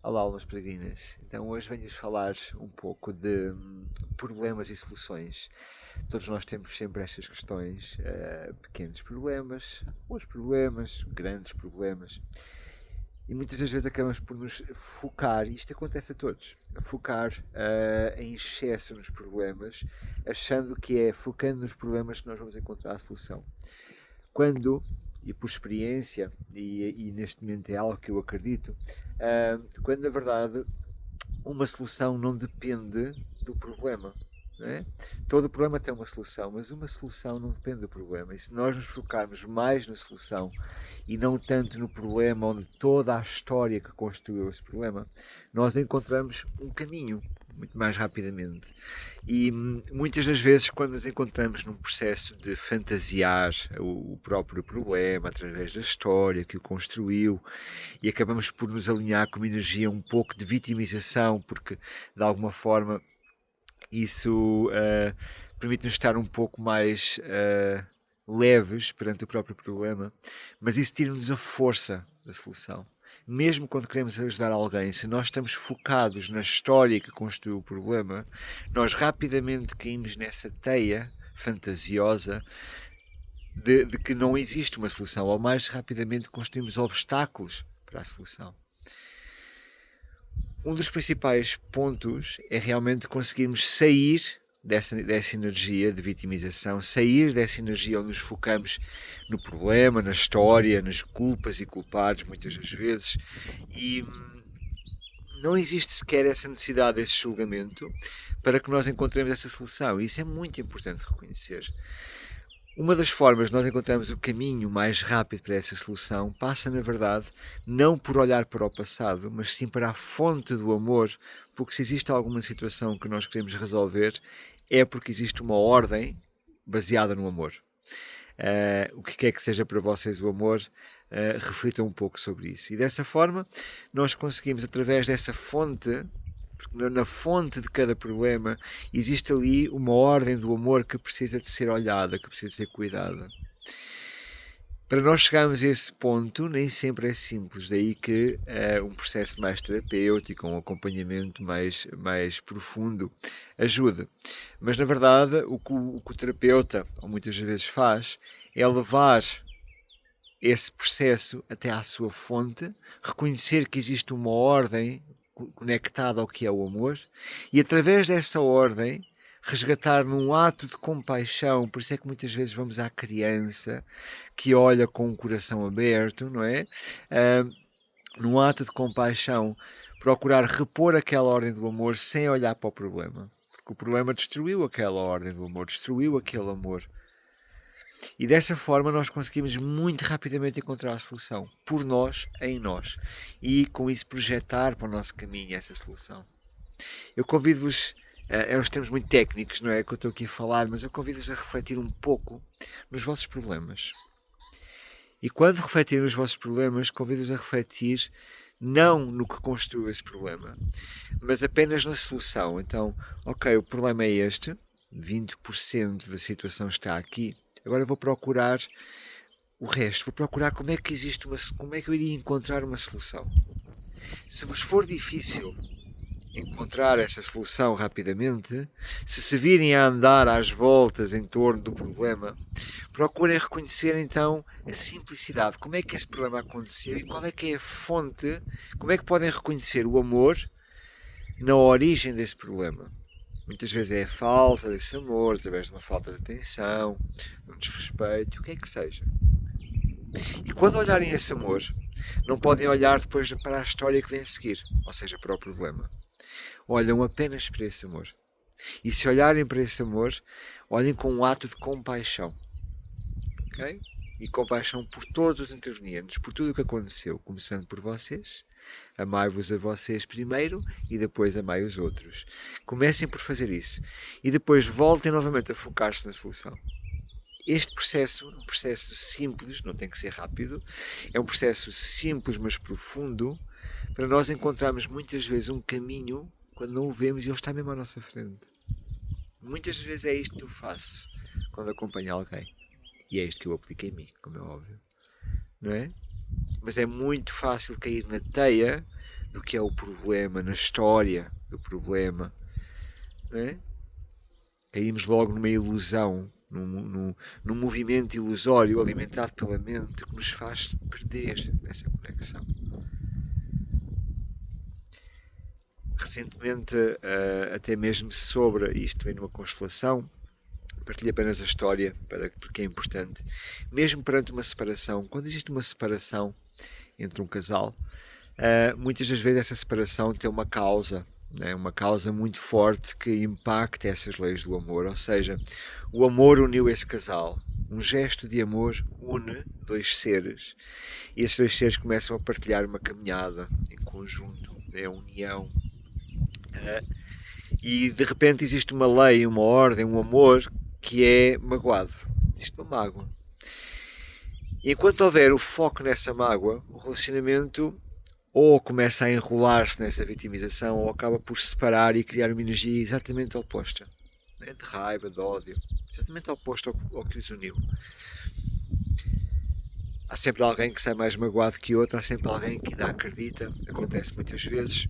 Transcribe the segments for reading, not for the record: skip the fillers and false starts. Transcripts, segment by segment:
Olá, almas peregrinas. Então, hoje venho-vos falar um pouco de problemas e soluções. Todos nós temos sempre estas questões, pequenos problemas, bons problemas, grandes problemas. E muitas das vezes acabamos por nos focar, e isto acontece a todos, focar em excesso nos problemas, achando que é focando nos problemas que nós vamos encontrar a solução. Quando, e por experiência, e neste momento é algo que eu acredito, quando na verdade uma solução não depende do problema. Não é? Todo problema tem uma solução, mas uma solução não depende do problema. E se nós nos focarmos mais na solução e não tanto no problema, onde toda a história que construiu esse problema, nós encontramos um caminho muito mais rapidamente. E muitas das vezes, quando nos encontramos num processo de fantasiar o próprio problema através da história que o construiu, e acabamos por nos alinhar com uma energia um pouco de vitimização, porque de alguma forma isso permite-nos estar um pouco mais leves perante o próprio problema, mas isso tira-nos a força da solução. Mesmo quando queremos ajudar alguém, se nós estamos focados na história que construiu o problema, nós rapidamente caímos nessa teia fantasiosa de que não existe uma solução, ou mais rapidamente construímos obstáculos para a solução. Um dos principais pontos é realmente conseguirmos sair dessa energia de vitimização, sair dessa energia onde nos focamos no problema, na história, nas culpas e culpados, muitas das vezes, e não existe sequer essa necessidade desse julgamento para que nós encontremos essa solução. E isso é muito importante reconhecer. Uma das formas de nós encontrarmos o caminho mais rápido para essa solução passa, na verdade, não por olhar para o passado, mas sim para a fonte do amor, porque se existe alguma situação que nós queremos resolver, é porque existe uma ordem baseada no amor. O que quer que seja para vocês o amor, reflitam um pouco sobre isso. E dessa forma, nós conseguimos, através dessa fonte, porque na fonte de cada problema existe ali uma ordem do amor que precisa de ser olhada, que precisa de ser cuidada. Para nós chegarmos a esse ponto, nem sempre é simples, daí que um processo mais terapêutico, um acompanhamento mais profundo, ajuda. Mas, na verdade, o terapeuta, ou muitas vezes faz, é levar esse processo até à sua fonte, reconhecer que existe uma ordem conectada ao que é o amor, e através dessa ordem resgatar num ato de compaixão. Por isso é que muitas vezes vamos à criança que olha com o coração aberto, não é? Num ato de compaixão, procurar repor aquela ordem do amor sem olhar para o problema, porque o problema destruiu aquela ordem do amor, destruiu aquele amor. E dessa forma nós conseguimos muito rapidamente encontrar a solução, por nós, em nós, e com isso projetar para o nosso caminho essa solução. Eu convido-vos, é uns termos muito técnicos, não é, que eu estou aqui a falar, mas eu convido-vos a refletir um pouco nos vossos problemas. E quando refletirem nos vossos problemas, convido-vos a refletir não no que construiu esse problema, mas apenas na solução. Então, ok, o problema é este, 20% da situação está aqui, agora vou procurar o resto, vou procurar como é que existe como é que eu iria encontrar uma solução. Se vos for difícil encontrar essa solução rapidamente, se virem a andar às voltas em torno do problema, procurem reconhecer então a simplicidade, como é que esse problema aconteceu e qual é que é a fonte, como é que podem reconhecer o amor na origem desse problema. Muitas vezes é a falta desse amor, através de uma falta de atenção, de um desrespeito, o que é que seja. E quando olharem esse amor, não podem olhar depois para a história que vem a seguir, ou seja, para o problema. Olham apenas para esse amor. E se olharem para esse amor, olhem com um ato de compaixão. Ok? E compaixão por todos os intervenientes, por tudo o que aconteceu, começando por vocês. Amai-vos a vocês primeiro e depois amai os outros. Comecem por fazer isso. E depois voltem novamente a focar-se na solução. Este processo é um processo simples, não tem que ser rápido, é um processo simples mas profundo, para nós encontrarmos muitas vezes um caminho quando não o vemos e ele está mesmo à nossa frente. Muitas vezes é isto que eu faço quando acompanho alguém. E é isto que eu aplico em mim, como é óbvio. Não é? Mas é muito fácil cair na teia do que é o problema, na história do problema, não é? Caímos logo numa ilusão, num movimento ilusório alimentado pela mente que nos faz perder essa conexão. Recentemente, até mesmo sobre isto, vem numa constelação, partilho apenas a história porque é importante. Mesmo perante uma separação, quando existe uma separação entre um casal, muitas das vezes essa separação tem uma causa, né? Uma causa muito forte que impacta essas leis do amor. Ou seja, o amor uniu esse casal. Um gesto de amor une dois seres e esses dois seres começam a partilhar uma caminhada em conjunto, é a união. E de repente existe uma lei, uma ordem, um amor que é magoado. Existe uma mágoa. E enquanto houver o foco nessa mágoa, o relacionamento ou começa a enrolar-se nessa vitimização ou acaba por se separar e criar uma energia exatamente oposta, né? De raiva, de ódio, exatamente oposto ao que os uniu. Há sempre alguém que sai mais magoado que outro, há sempre alguém que ainda acredita, acontece muitas vezes.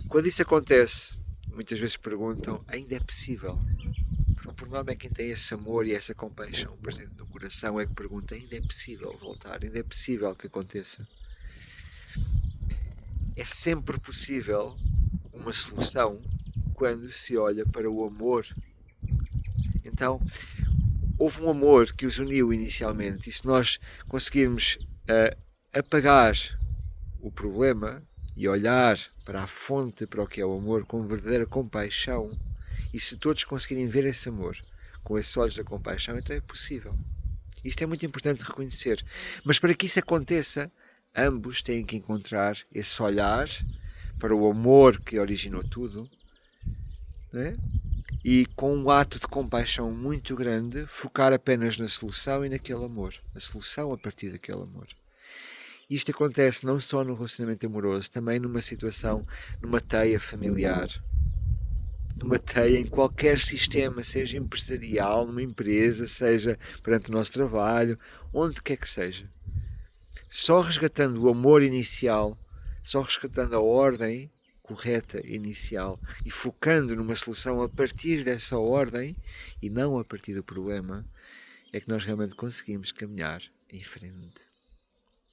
Quando isso acontece, muitas vezes perguntam, ainda é possível? Porque o problema é quem tem esse amor e essa compaixão presente no coração é que pergunta, ainda é possível voltar, ainda é possível que aconteça? É sempre possível uma solução quando se olha para o amor. Então, houve um amor que os uniu inicialmente, e se nós conseguirmos apagar o problema e olhar para a fonte, para o que é o amor, com verdadeira compaixão, e se todos conseguirem ver esse amor com esses olhos da compaixão, então é possível. Isto é muito importante reconhecer. Mas para que isso aconteça, ambos têm que encontrar esse olhar para o amor que originou tudo, né? E com um ato de compaixão muito grande, focar apenas na solução e naquele amor. A solução a partir daquele amor. Isto acontece não só no relacionamento amoroso, também numa situação, numa teia familiar, numa teia em qualquer sistema, seja empresarial, numa empresa, seja perante o nosso trabalho, onde quer que seja. Só resgatando o amor inicial, só resgatando a ordem correta inicial e focando numa solução a partir dessa ordem e não a partir do problema, é que nós realmente conseguimos caminhar em frente.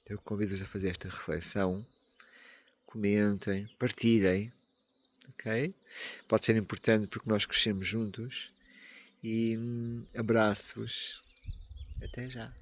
Eu convido-vos a fazer esta reflexão, comentem, partilhem, ok? Pode ser importante porque nós crescemos juntos e abraço-vos. Até já.